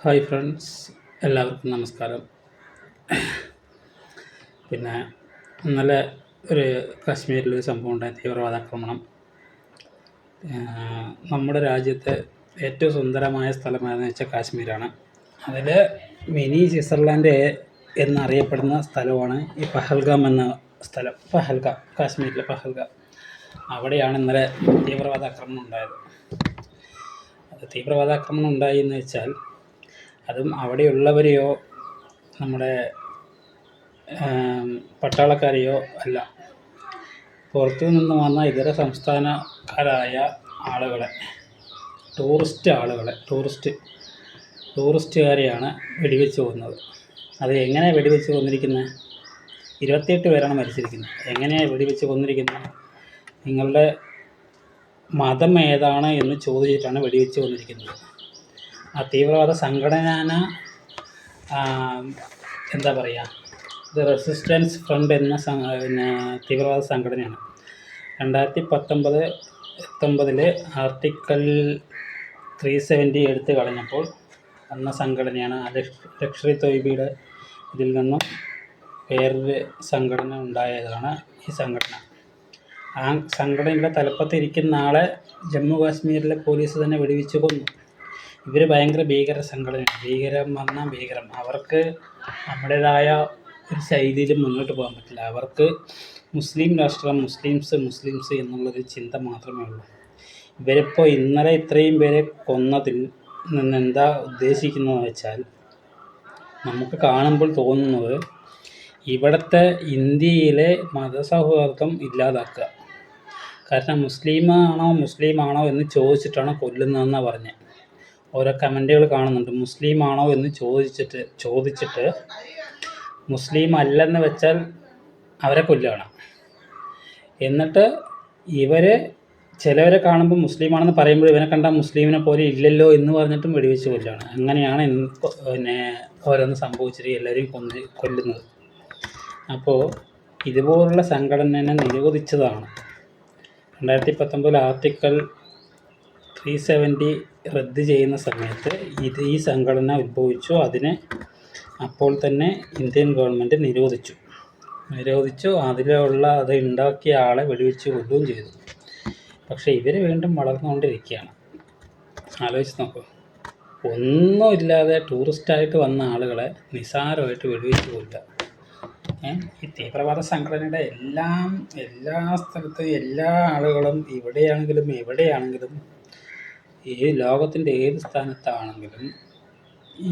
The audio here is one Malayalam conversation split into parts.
ഹായ് ഫ്രണ്ട്സ്, എല്ലാവർക്കും നമസ്കാരം. പിന്നെ ഇന്നലെ ഒരു കാശ്മീരിലൊരു സംഭവം ഉണ്ടായി, തീവ്രവാദാക്രമണം. നമ്മുടെ രാജ്യത്തെ ഏറ്റവും സുന്ദരമായ സ്ഥലം ഏതെന്ന് വെച്ചാൽ കാശ്മീരാണ്. അതിൽ മിനി സ്വിറ്റ്സർലാൻഡ് എന്നറിയപ്പെടുന്ന സ്ഥലമാണ് ഈ പഹൽഗാം എന്ന സ്ഥലം. പഹൽഗാം, കാശ്മീരിലെ പഹൽഗാം. അവിടെയാണ് ഇന്നലെ തീവ്രവാദാക്രമണം ഉണ്ടായത്. തീവ്രവാദാക്രമണം ഉണ്ടായി എന്ന് വെച്ചാൽ അതും അവിടെയുള്ളവരെയോ നമ്മുടെ പട്ടാളക്കാരെയോ അല്ല, പുറത്തു നിന്ന് വന്ന ഇതര സംസ്ഥാനക്കാരായ ആളുകളെ, ടൂറിസ്റ്റുകാരെയാണ് വെടിവെച്ച് കൊന്നത്. അത് എങ്ങനെ വെടിവെച്ച് കൊന്നിരിക്കുന്നത്? 28 പേരാണ് മരിച്ചിരിക്കുന്നത്. എങ്ങനെയാണ് വെടിവെച്ച് കൊന്നിരിക്കുന്നത്? നിങ്ങളുടെ മതം ഏതാണ് എന്ന് ചോദിച്ചിട്ടാണ് വെടിവെച്ച് കൊന്നിരിക്കുന്നത്. ആ തീവ്രവാദ സംഘടന എന്താ പറയുക, ഇത് റെസിസ്റ്റൻസ് ഫ്രണ്ട് എന്ന തീവ്രവാദ സംഘടനയാണ്. 2019 ആർട്ടിക്കിൾ 370 എടുത്തു കളഞ്ഞപ്പോൾ വന്ന സംഘടനയാണ്. ലഷ്കർ ഇ തൊയ്ബയുടെ ഇതിൽ നിന്നും വേറൊരു സംഘടന ഉണ്ടായതാണ് ഈ സംഘടന. ആ സംഘടനയുടെ തലപ്പത്തിരിക്കുന്ന ആളെ ജമ്മു കാശ്മീരിലെ പോലീസ് തന്നെ വെടിവെച്ച് കൊന്നു. ഇവർ ഭയങ്കര ഭീകര സംഘടനയാണ്. ഭീകരം പറഞ്ഞാൽ ഭീകരം. അവർക്ക് നമ്മുടേതായ ഒരു ശൈലിയിൽ മുന്നോട്ട് പോകാൻ പറ്റില്ല. അവർക്ക് മുസ്ലിം രാഷ്ട്രം, മുസ്ലിംസ് എന്നുള്ളൊരു ചിന്ത മാത്രമേ ഉള്ളൂ. ഇവരിപ്പോൾ ഇന്നലെ ഇത്രയും പേരെ കൊന്നതിൽ നിന്ന് എന്താ ഉദ്ദേശിക്കുന്നതെന്ന് വെച്ചാൽ, നമുക്ക് കാണുമ്പോൾ തോന്നുന്നത് ഇവിടുത്തെ ഇന്ത്യയിലെ മതസൗഹാർദ്ദം ഇല്ലാതാക്കുക. കാരണം മുസ്ലിമാണോ എന്ന് ചോദിച്ചിട്ടാണ് കൊല്ലുന്നതെന്നാണ് പറഞ്ഞത്. ഓരോ കമൻറ്റുകൾ കാണുന്നുണ്ട്. മുസ്ലിമാണോ എന്ന് ചോദിച്ചിട്ട് മുസ്ലിം അല്ലെന്ന് വെച്ചാൽ അവരെ കൊല്ലുകയാണ്. എന്നിട്ട് ചിലവരെ കാണുമ്പോൾ മുസ്ലിമാണെന്ന് പറയുമ്പോൾ ഇവനെ കണ്ടാൽ മുസ്ലിമിനെ പോലെ ഇല്ലല്ലോ എന്ന് പറഞ്ഞിട്ടും വെടിവെച്ച് കൊല്ലുകയാണ്. അങ്ങനെയാണ് ഓരോന്ന് സംഭവിച്ചിട്ട് എല്ലാവരെയും കൊല്ലുന്നത്. അപ്പോൾ ഇതുപോലുള്ള സംഘടനയെ നിരോധിച്ചതാണ്. 2019 ആർട്ടിക്കിൾ 370 റദ്ദ് ചെയ്യുന്ന സമയത്ത് ഈ സംഘടന ഉത്ഭവിച്ചു. അതിനെ അപ്പോൾ തന്നെ ഇന്ത്യൻ ഗവൺമെൻറ് നിരോധിച്ചു. അത് ഉണ്ടാക്കിയ ആളെ വെടിവെച്ച് കൊല്ലുകയും ചെയ്തു. പക്ഷേ ഇവർ വീണ്ടും വളർന്നുകൊണ്ടിരിക്കുകയാണ്. ആലോചിച്ച് നോക്കൂ. ഒന്നുമില്ലാതെ ടൂറിസ്റ്റായിട്ട് വന്ന ആളുകളെ നിസ്സാരമായിട്ട് വെടിവെച്ച് കൊല്ലുക. ഈ തീവ്രവാദ സംഘടനയുടെ എല്ലാ സ്ഥലത്തും എല്ലാ ആളുകളും എവിടെയാണെങ്കിലും ഈ ലോകത്തിൻ്റെ ഏത് സ്ഥാനത്താണെങ്കിലും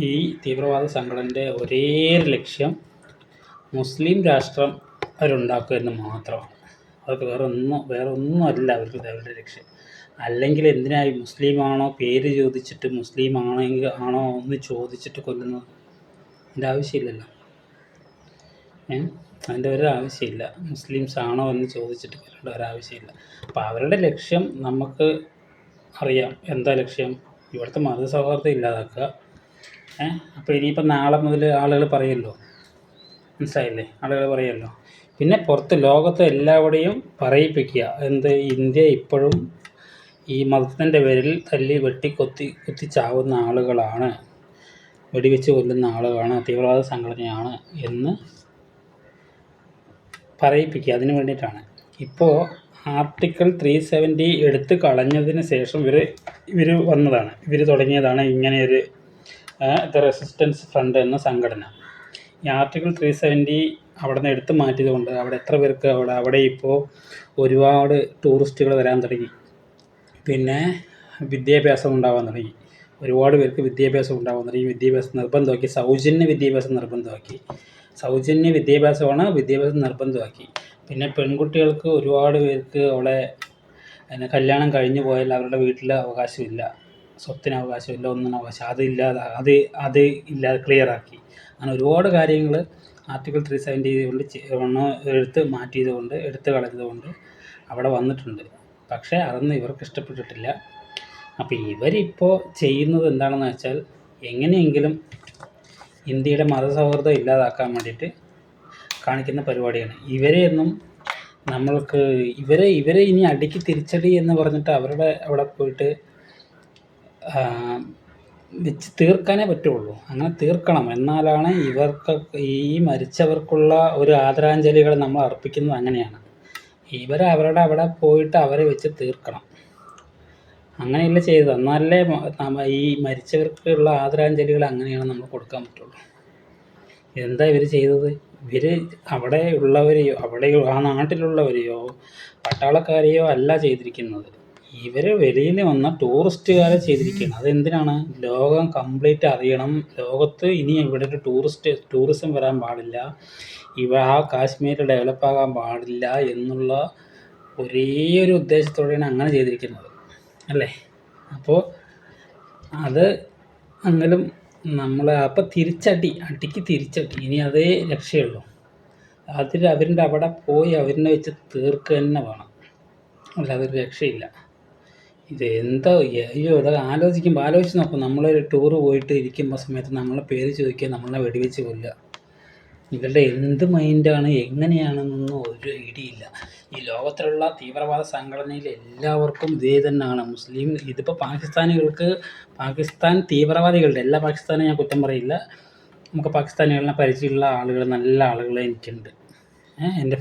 ഈ തീവ്രവാദ സംഘടനയുടെ ഒരേ ലക്ഷ്യം മുസ്ലിം രാഷ്ട്രം അവരുണ്ടാക്കുക എന്ന് മാത്രമാണ്. അവർക്ക് വേറെ ഒന്നുമല്ല അവരുടെ ലക്ഷ്യം. അല്ലെങ്കിൽ എന്തിനായി മുസ്ലിമാണോ പേര് ചോദിച്ചിട്ട് ആണോ എന്ന് ചോദിച്ചിട്ട് കൊല്ലുന്നത്? അതിൻ്റെ ആവശ്യമില്ലല്ലോ. അതിൻ്റെ ഒരു ആവശ്യമില്ല. മുസ്ലിംസ് ആണോ എന്ന് ചോദിച്ചിട്ട് കൊല്ലേണ്ട ഒരാവശ്യമില്ല. അപ്പോൾ അവരുടെ ലക്ഷ്യം നമുക്ക് അറിയാം. എന്താ ലക്ഷ്യം? ഇവിടുത്തെ മതസൗഹാർദ്ദം ഇല്ലാതാക്കുക. അപ്പോൾ ഇനിയിപ്പോൾ നാളെ മുതൽ ആളുകൾ പറയുമല്ലോ, മനസ്സിലായില്ലേ? ആളുകൾ പറയുമല്ലോ. പിന്നെ പുറത്ത് ലോകത്തെ എല്ലാവരുടെയും പറയിപ്പിക്കുക. ഇന്ത്യ ഇപ്പോഴും ഈ മതത്തിൻ്റെ പേരിൽ തല്ലി കുത്തി ചാവുന്ന ആളുകളാണ്, വെടിവെച്ച് കൊല്ലുന്ന ആളുകളാണ്, തീവ്രവാദ സംഘടനയാണ് എന്ന് പറയിപ്പിക്കുക. അതിന് വേണ്ടിയിട്ടാണ് ഇപ്പോൾ ആർട്ടിക്കിൾ 370 എടുത്ത് കളഞ്ഞതിന് ശേഷം ഇവർ തുടങ്ങിയതാണ് ഇങ്ങനെയൊരു റെസിസ്റ്റൻസ് ഫ്രണ്ട് എന്ന സംഘടന. ഈ ആർട്ടിക്കിൾ 370 അവിടെ നിന്ന് എടുത്ത് മാറ്റിയതുകൊണ്ട് അവിടെ എത്ര പേർക്ക് അവിടെ ഇപ്പോൾ ഒരുപാട് ടൂറിസ്റ്റുകൾ വരാൻ തുടങ്ങി. പിന്നെ വിദ്യാഭ്യാസം ഉണ്ടാകാൻ തുടങ്ങി. ഒരുപാട് പേർക്ക് വിദ്യാഭ്യാസം ഉണ്ടാകാൻ തുടങ്ങി. വിദ്യാഭ്യാസം നിർബന്ധമാക്കി. സൗജന്യ വിദ്യാഭ്യാസം നിർബന്ധമാക്കി. പിന്നെ പെൺകുട്ടികൾക്ക് ഒരുപാട് പേർക്ക് അവിടെ കല്യാണം കഴിഞ്ഞു പോയാൽ അവരുടെ വീട്ടിൽ അവകാശമില്ല, സ്വത്തിന് അവകാശമില്ല, ഒന്നിനും അവകാശം അത് ഇല്ലാതെ ക്ലിയറാക്കി. അങ്ങനെ ഒരുപാട് കാര്യങ്ങൾ ആർട്ടിക്കിൾ 370 കൊണ്ട് എടുത്ത് കളഞ്ഞതുകൊണ്ട് അവിടെ വന്നിട്ടുണ്ട്. പക്ഷേ അതൊന്നും ഇവർക്ക് ഇഷ്ടപ്പെട്ടിട്ടില്ല. അപ്പോൾ ഇവരിപ്പോൾ ചെയ്യുന്നത് എന്താണെന്ന് വെച്ചാൽ, എങ്ങനെയെങ്കിലും ഇന്ത്യയുടെ മതസൗഹാർദ്ദം ഇല്ലാതാക്കാൻ വേണ്ടിയിട്ട് കാണിക്കുന്ന പരിപാടിയാണ്. ഇവരെ ഇനി അടിക്ക് തിരിച്ചടി എന്ന് പറഞ്ഞിട്ട് അവിടെ പോയിട്ട് വെച്ച് തീർക്കാനേ പറ്റുള്ളൂ. അങ്ങനെ തീർക്കണം. എന്നാലാണ് ഈ മരിച്ചവർക്കുള്ള ഒരു ആദരാഞ്ജലികൾ നമ്മൾ അർപ്പിക്കുന്നത് അങ്ങനെയാണ്. അവരുടെ അവിടെ പോയിട്ട് അവരെ വെച്ച് തീർക്കണം. അങ്ങനെയല്ല ചെയ്തത്. എന്നാലല്ലേ ഈ മരിച്ചവർക്കുള്ള ആദരാഞ്ജലികൾ അങ്ങനെയാണ് നമ്മൾ കൊടുക്കാൻ പറ്റുള്ളൂ. എന്താ ഇവർ ചെയ്തത്? ഇവർ അവിടെ ഉള്ളവരെയോ ആ നാട്ടിലുള്ളവരെയോ പട്ടാളക്കാരെയോ അല്ല ചെയ്തിരിക്കുന്നത്. ഇവർ വെളിയിൽ വന്ന ടൂറിസ്റ്റുകാരെ ചെയ്തിരിക്കുകയാണ്. അതെന്തിനാണ്? ലോകം കംപ്ലീറ്റ് അറിയണം, ലോകത്ത് ഇനി ഇവിടെ ഒരു ടൂറിസം വരാൻ പാടില്ല, ആ കാശ്മീർ ഡെവലപ്പാകാൻ പാടില്ല എന്നുള്ള ഒരേ ഒരു ഉദ്ദേശത്തോടെയാണ് അങ്ങനെ ചെയ്തിരിക്കുന്നത് അല്ലേ? അപ്പോൾ അത് എങ്കിലും നമ്മൾ അപ്പം അടിക്ക് തിരിച്ചടി. ഇനി അതേ രക്ഷയുള്ളൂ. അവരുടെ അവിടെ പോയി അവരിനെ വെച്ച് തീർക്കുക തന്നെ വേണം, അല്ലാതെ ഒരു രക്ഷയില്ല. ഇതെന്താ ഇതൊക്കെ ആലോചിച്ച് നോക്കും. നമ്മളൊരു ടൂറ് പോയിട്ട് ഇരിക്കുമ്പോൾ സമയത്ത് നമ്മളെ പേര് ചോദിക്കുക, നമ്മളെ വെടിവെച്ച് കൊല്ലുക. ഇവരുടെ എന്ത് മൈൻഡാണ്, എങ്ങനെയാണെന്നൊന്നും ഒരു ഐഡിയയില്ല. ഈ ലോകത്തിലുള്ള തീവ്രവാദ സംഘടനയിൽ എല്ലാവർക്കും ഇതേ തന്നെയാണ്. ഇതിപ്പോൾ പാകിസ്ഥാൻ തീവ്രവാദികളുടെ, എല്ലാ പാകിസ്ഥാനും ഞാൻ കുറ്റം പറയില്ല, നമുക്ക് പാകിസ്ഥാനികളെ പരിചയമുള്ള ആളുകൾ, നല്ല ആളുകൾ എനിക്കുണ്ട്. എൻ്റെ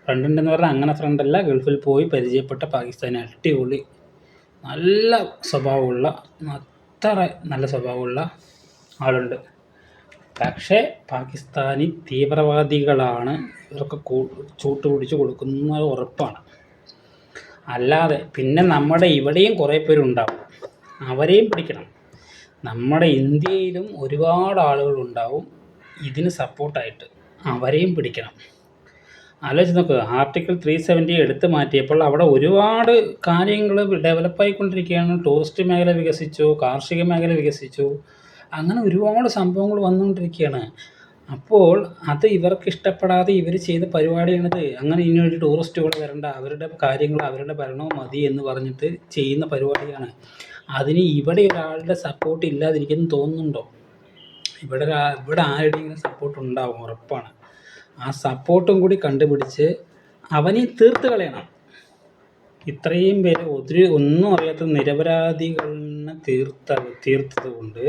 ഫ്രണ്ടുണ്ടെന്ന് പറഞ്ഞാൽ അങ്ങനെ ഫ്രണ്ടല്ല, ഗൾഫിൽ പോയി പരിചയപ്പെട്ട പാകിസ്ഥാനി അടിപൊളി നല്ല സ്വഭാവമുള്ള, അത്ര നല്ല സ്വഭാവമുള്ള ആളുണ്ട്. പക്ഷേ പാകിസ്ഥാനി തീവ്രവാദികളാണ് ഇവർക്ക് ചൂട്ടുപിടിച്ച് കൊടുക്കുന്നത് ഉറപ്പാണ്. അല്ലാതെ പിന്നെ നമ്മുടെ ഇവിടെയും കുറേ പേരുണ്ടാവും, അവരെയും പിടിക്കണം. നമ്മുടെ ഇന്ത്യയിലും ഒരുപാട് ആളുകളുണ്ടാവും ഇതിന് സപ്പോർട്ടായിട്ട്, അവരെയും പിടിക്കണം. ആലോചിച്ച് നോക്കുക. ആർട്ടിക്കിൾ 370 എടുത്തു മാറ്റിയപ്പോൾ അവിടെ ഒരുപാട് കാര്യങ്ങൾ ഡെവലപ്പായിക്കൊണ്ടിരിക്കുകയാണ്. ടൂറിസ്റ്റ് മേഖല വികസിച്ചു, കാർഷിക മേഖല വികസിച്ചു, അങ്ങനെ ഒരുപാട് സംഭവങ്ങൾ വന്നുകൊണ്ടിരിക്കുകയാണ്. അപ്പോൾ അത് ഇവർക്ക് ഇഷ്ടപ്പെടാതെ ഇവർ ചെയ്ത പരിപാടിയാണിത്. അങ്ങനെ ഇനി ഒരു ടൂറിസ്റ്റുകൾ വരണ്ട, അവരുടെ കാര്യങ്ങൾ അവരുടെ ഭരണവും മതി എന്ന് പറഞ്ഞിട്ട് ചെയ്യുന്ന പരിപാടിയാണ്. അതിന് ഇവിടെ ഒരാളുടെ സപ്പോർട്ട് ഇല്ലാതിരിക്കുന്നു തോന്നുന്നുണ്ടോ? ഇവിടെ ആരുടെയെങ്കിലും സപ്പോർട്ട് ഉണ്ടാവും, ഉറപ്പാണ്. ആ സപ്പോർട്ടും കൂടി കണ്ടുപിടിച്ച് അവനെ തീർത്ത് കളയണം. ഇത്രയും പേര് ഒന്നും അറിയാത്ത നിരപരാധികളെ തീർത്തത് കൊണ്ട്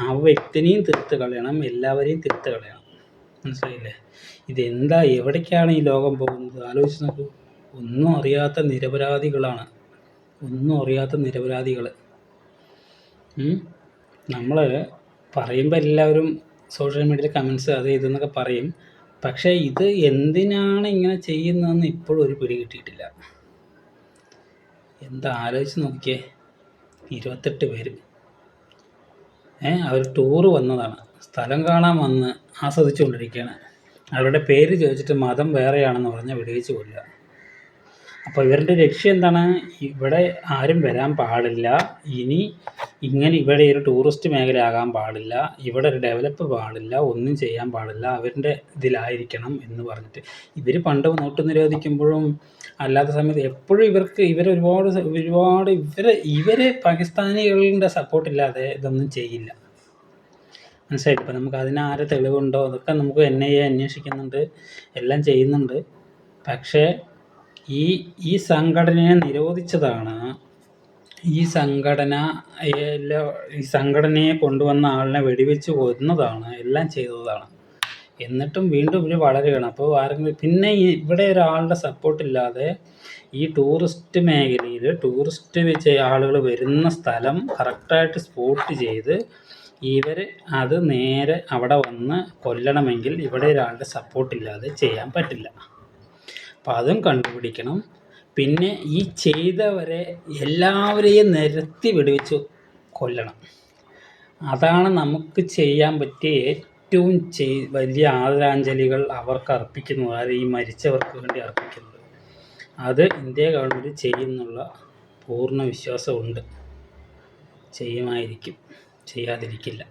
ആ വ്യക്തിനെയും തീർത്ത് കളയണം, എല്ലാവരെയും തീർത്ത് കളയണം. മനസ്സിലായില്ലേ? ഇതെന്താ, എവിടേക്കാണ് ഈ ലോകം പോകുന്നത്? ആലോചിച്ച് നോക്കൂ. ഒന്നും അറിയാത്ത നിരപരാധികളാണ്, നമ്മൾ പറയുമ്പോൾ എല്ലാവരും സോഷ്യൽ മീഡിയയിൽ കമൻസ് അത് ഇതെന്നൊക്കെ പറയും. പക്ഷേ ഇത് എന്തിനാണ് ഇങ്ങനെ ചെയ്യുന്നതെന്ന് ഇപ്പോഴും ഒരു പിടി കിട്ടിയിട്ടില്ല. എന്താ ആലോചിച്ച് നോക്കിയേ. 28 പേര് അവർ ടൂറ് വന്നതാണ്, സ്ഥലം കാണാൻ വന്ന് ആസ്വദിച്ചുകൊണ്ടിരിക്കുകയാണ്. അവരുടെ പേര് ചോദിച്ചിട്ട് മതം വേറെയാണെന്ന് പറഞ്ഞാൽ വെടിവെച്ച് കൊല്ലുക. അപ്പോൾ ഇവരുടെ ലക്ഷ്യം എന്താണ്? ഇവിടെ ആരും വരാൻ പാടില്ല, ഇനി ഇവിടെ ഒരു ടൂറിസ്റ്റ് മേഖല ആകാൻ പാടില്ല, ഇവിടെ ഒരു ഡെവലപ്പ് പാടില്ല, ഒന്നും ചെയ്യാൻ പാടില്ല, അവരുടെ ഇതിലായിരിക്കണം എന്ന് പറഞ്ഞിട്ട്. ഇവർ പണ്ട് നോട്ട് നിരോധിക്കുമ്പോഴും അല്ലാത്ത സമയത്ത് എപ്പോഴും ഇവർ പാകിസ്ഥാനികളുടെ സപ്പോർട്ടില്ലാതെ ഇതൊന്നും ചെയ്യില്ല. മനസ്സിലായി? ഇപ്പം നമുക്ക് അതിനാരെ തെളിവുണ്ടോ അതൊക്കെ നമുക്ക് NIA അന്വേഷിക്കുന്നുണ്ട്, എല്ലാം ചെയ്യുന്നുണ്ട്. പക്ഷേ ഈ സംഘടനയെ നിരോധിച്ചതാണ്. ഈ സംഘടനയെ കൊണ്ടുവന്ന ആളിനെ വെടിവെച്ച് കൊന്നതാണ്, എല്ലാം ചെയ്തതാണ്. എന്നിട്ടും വീണ്ടും ഇവർ വളരുകയാണ്. അപ്പോൾ പിന്നെ ഇവിടെ ഒരാളുടെ സപ്പോർട്ടില്ലാതെ ഈ ടൂറിസ്റ്റ് മേഖലയിൽ ആളുകൾ വരുന്ന സ്ഥലം കറക്റ്റായിട്ട് സ്പോട്ട് ചെയ്ത് അത് നേരെ അവിടെ വന്ന് കൊല്ലണമെങ്കിൽ ഇവിടെ ഒരാളുടെ സപ്പോർട്ടില്ലാതെ ചെയ്യാൻ പറ്റില്ല. അപ്പോൾ അതും കണ്ടുപിടിക്കണം. പിന്നെ ഈ ചെയ്തവരെ എല്ലാവരെയും നിരത്തി വെടിവെച്ച് കൊല്ലണം. അതാണ് നമുക്ക് ചെയ്യാൻ പറ്റിയ ഏറ്റവും വലിയ ആദരാഞ്ജലികൾ അവർക്ക് അർപ്പിക്കുന്നത്, ഈ മരിച്ചവർക്ക് വേണ്ടി അർപ്പിക്കുന്നത്. അത് ഇന്ത്യ ഗവൺമെൻറ് ചെയ്യുന്നുള്ള പൂർണ്ണ വിശ്വാസമുണ്ട്. ചെയ്യുമായിരിക്കും, ചെയ്യാതിരിക്കില്ല.